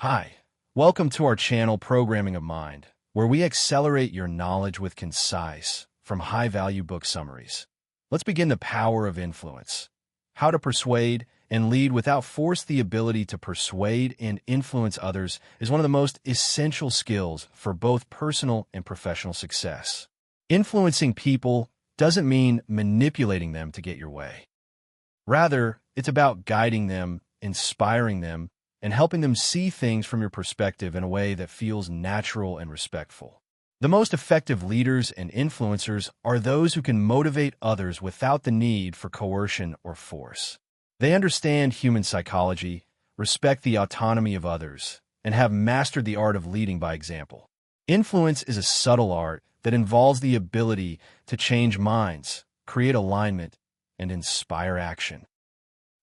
Hi, welcome to our channel Programming of Mind, where we accelerate your knowledge with concise, from high-value book summaries. Let's begin the power of influence. How to persuade and lead without force. The ability to persuade and influence others is one of the most essential skills for both personal and professional success. Influencing people doesn't mean manipulating them to get your way. Rather, it's about guiding them, inspiring them, and helping them see things from your perspective in a way that feels natural and respectful. The most effective leaders and influencers are those who can motivate others without the need for coercion or force. They understand human psychology, respect the autonomy of others, and have mastered the art of leading by example. Influence is a subtle art that involves the ability to change minds, create alignment, and inspire action,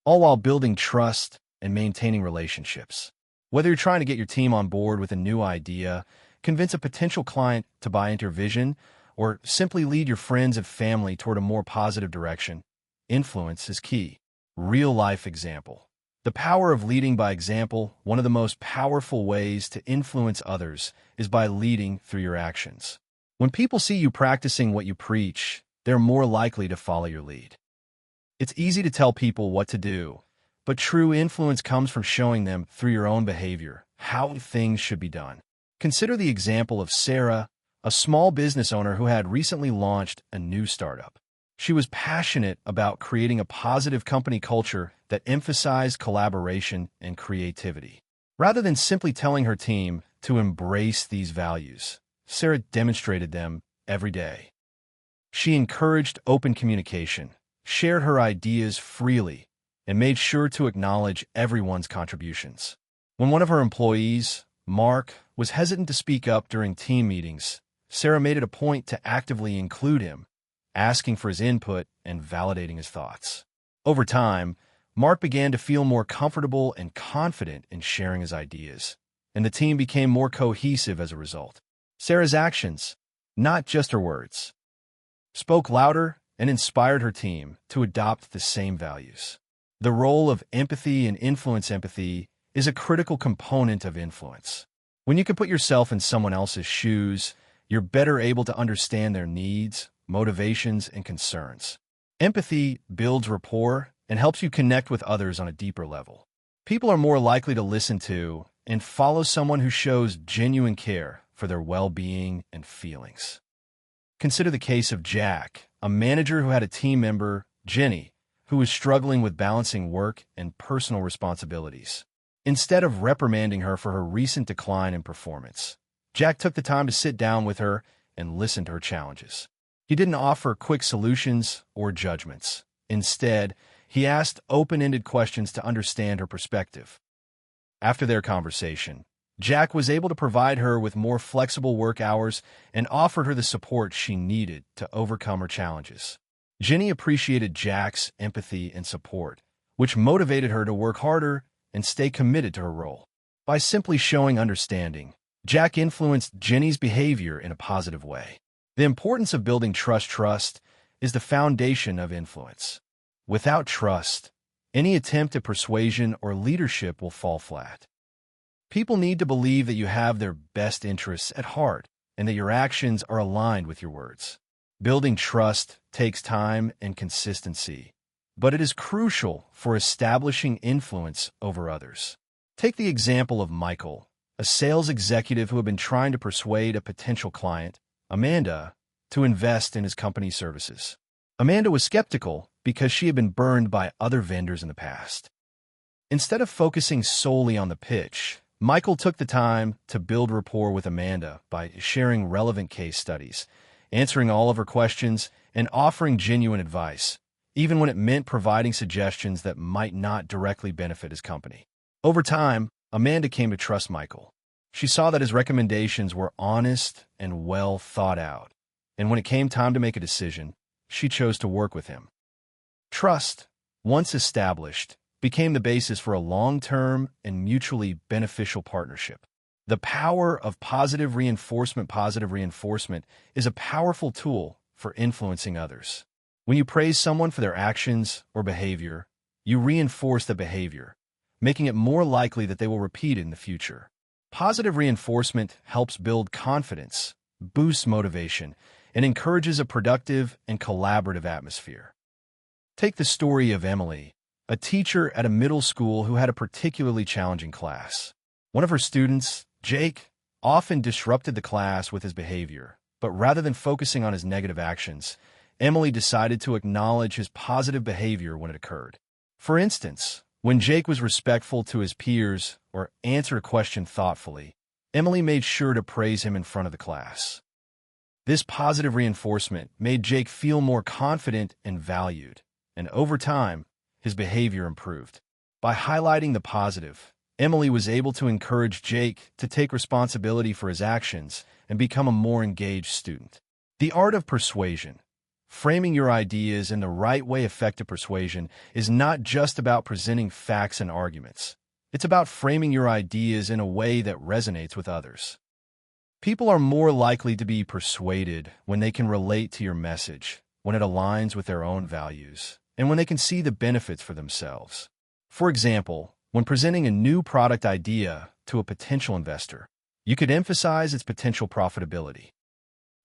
all while building trust and maintaining relationships. Whether you're trying to get your team on board with a new idea, convince a potential client to buy into your vision, or simply lead your friends and family toward a more positive direction, influence is key. Real-life example. The power of leading by example. One of the most powerful ways to influence others is by leading through your actions. When people see you practicing what you preach, they're more likely to follow your lead. It's easy to tell people what to do, but true influence comes from showing them through your own behavior how things should be done. Consider the example of Sarah, a small business owner who had recently launched a new startup. She was passionate about creating a positive company culture that emphasized collaboration and creativity. Rather than simply telling her team to embrace these values, Sarah demonstrated them every day. She encouraged open communication, shared her ideas freely, and made sure to acknowledge everyone's contributions. When one of her employees, Mark, was hesitant to speak up during team meetings, Sarah made it a point to actively include him, asking for his input and validating his thoughts. Over time, Mark began to feel more comfortable and confident in sharing his ideas, and the team became more cohesive as a result. Sarah's actions, not just her words, spoke louder and inspired her team to adopt the same values. The role of empathy and influence. Empathy is a critical component of influence. When you can put yourself in someone else's shoes, you're better able to understand their needs, motivations, and concerns. Empathy builds rapport and helps you connect with others on a deeper level. People are more likely to listen to and follow someone who shows genuine care for their well-being and feelings. Consider the case of Jack, a manager who had a team member, Jenny, who was struggling with balancing work and personal responsibilities. Instead of reprimanding her for her recent decline in performance, Jack took the time to sit down with her and listen to her challenges. He didn't offer quick solutions or judgments. Instead, he asked open-ended questions to understand her perspective. After their conversation, Jack was able to provide her with more flexible work hours and offered her the support she needed to overcome her challenges. Jenny appreciated Jack's empathy and support, which motivated her to work harder and stay committed to her role. By simply showing understanding, Jack influenced Jenny's behavior in a positive way. The importance of building trust. Trust is the foundation of influence. Without trust, any attempt at persuasion or leadership will fall flat. People need to believe that you have their best interests at heart and that your actions are aligned with your words. Building trust takes time and consistency, but it is crucial for establishing influence over others. Take the example of Michael, a sales executive who had been trying to persuade a potential client, Amanda, to invest in his company's services. Amanda was skeptical because she had been burned by other vendors in the past. Instead of focusing solely on the pitch, Michael took the time to build rapport with Amanda by sharing relevant case studies, answering all of her questions, and offering genuine advice, even when it meant providing suggestions that might not directly benefit his company. Over time, Amanda came to trust Michael. She saw that his recommendations were honest and well thought out, and when it came time to make a decision, she chose to work with him. Trust, once established, became the basis for a long-term and mutually beneficial partnership. The power of positive reinforcement. Positive reinforcement is a powerful tool for influencing others. When you praise someone for their actions or behavior, you reinforce the behavior, making it more likely that they will repeat it in the future. Positive reinforcement helps build confidence, boosts motivation, and encourages a productive and collaborative atmosphere. Take the story of Emily, a teacher at a middle school who had a particularly challenging class. One of her students, Jake, often disrupted the class with his behavior, but rather than focusing on his negative actions, Emily decided to acknowledge his positive behavior when it occurred. For instance, when Jake was respectful to his peers or answered a question thoughtfully, Emily made sure to praise him in front of the class. This positive reinforcement made Jake feel more confident and valued, and over time, his behavior improved. By highlighting the positive, Emily was able to encourage Jake to take responsibility for his actions and become a more engaged student. The art of persuasion. Framing your ideas in the right way. Effective persuasion is not just about presenting facts and arguments. It's about framing your ideas in a way that resonates with others. People are more likely to be persuaded when they can relate to your message, when it aligns with their own values, and when they can see the benefits for themselves. For example, when presenting a new product idea to a potential investor, you could emphasize its potential profitability.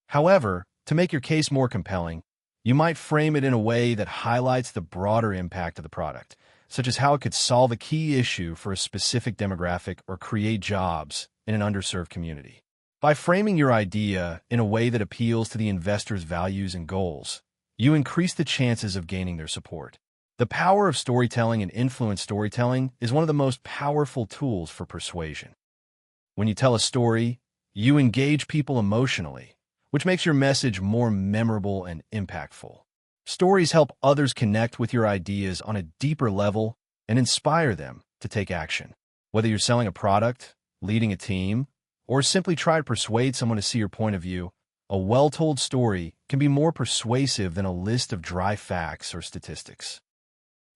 However, to make your case more compelling, you might frame it in a way that highlights the broader impact of the product, such as how it could solve a key issue for a specific demographic or create jobs in an underserved community. By framing your idea in a way that appeals to the investor's values and goals, you increase the chances of gaining their support. The power of storytelling and influence. Storytelling is one of the most powerful tools for persuasion. When you tell a story, you engage people emotionally, which makes your message more memorable and impactful. Stories help others connect with your ideas on a deeper level and inspire them to take action. Whether you're selling a product, leading a team, or simply try to persuade someone to see your point of view, a well-told story can be more persuasive than a list of dry facts or statistics.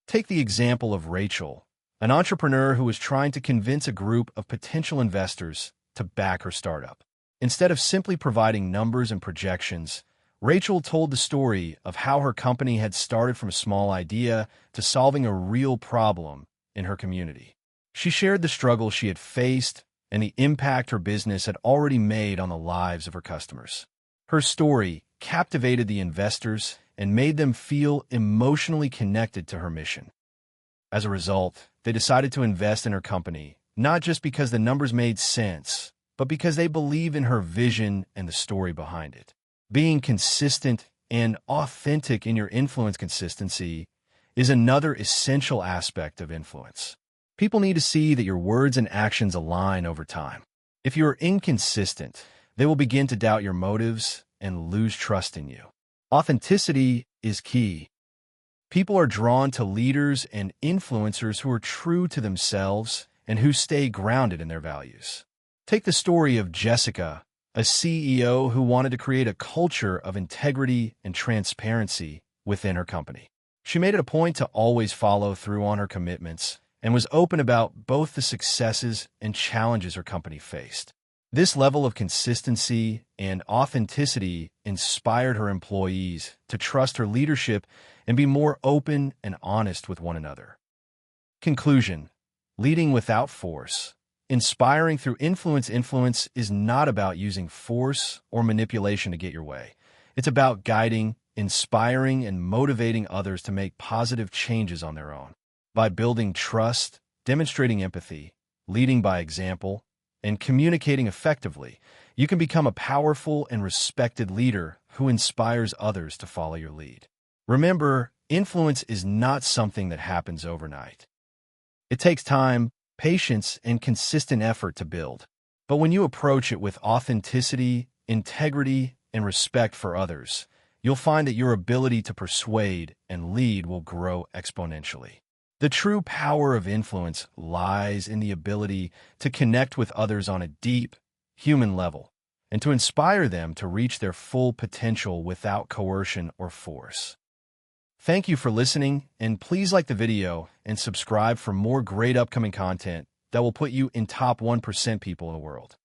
Take the example of Rachel, an entrepreneur who was trying to convince a group of potential investors to back her startup. Instead of simply providing numbers and projections, Rachel told the story of how her company had started from a small idea to solving a real problem in her community. She shared the struggle she had faced and the impact her business had already made on the lives of her customers. Her story captivated the investors and made them feel emotionally connected to her mission. As a result, they decided to invest in her company, not just because the numbers made sense, but because they believed in her vision and the story behind it. Being consistent and authentic in your influence. Consistency is another essential aspect of influence. People need to see that your words and actions align over time. If you are inconsistent, they will begin to doubt your motives and lose trust in you. Authenticity is key. People are drawn to leaders and influencers who are true to themselves and who stay grounded in their values. Take the story of Jessica, a CEO who wanted to create a culture of integrity and transparency within her company. She made it a point to always follow through on her commitments and was open about both the successes and challenges her company faced. This level of consistency and authenticity inspired her employees to trust her leadership and be more open and honest with one another. Conclusion: leading without force. Inspiring through influence. Influence is not about using force or manipulation to get your way. It's about guiding, inspiring, and motivating others to make positive changes on their own. By building trust, demonstrating empathy, leading by example, and communicating effectively, you can become a powerful and respected leader who inspires others to follow your lead. Remember, influence is not something that happens overnight. It takes time, patience, and consistent effort to build. But when you approach it with authenticity, integrity, and respect for others, you'll find that your ability to persuade and lead will grow exponentially. The true power of influence lies in the ability to connect with others on a deep, human level, and to inspire them to reach their full potential without coercion or force. Thank you for listening, and please like the video and subscribe for more great upcoming content that will put you in top 1% people in the world.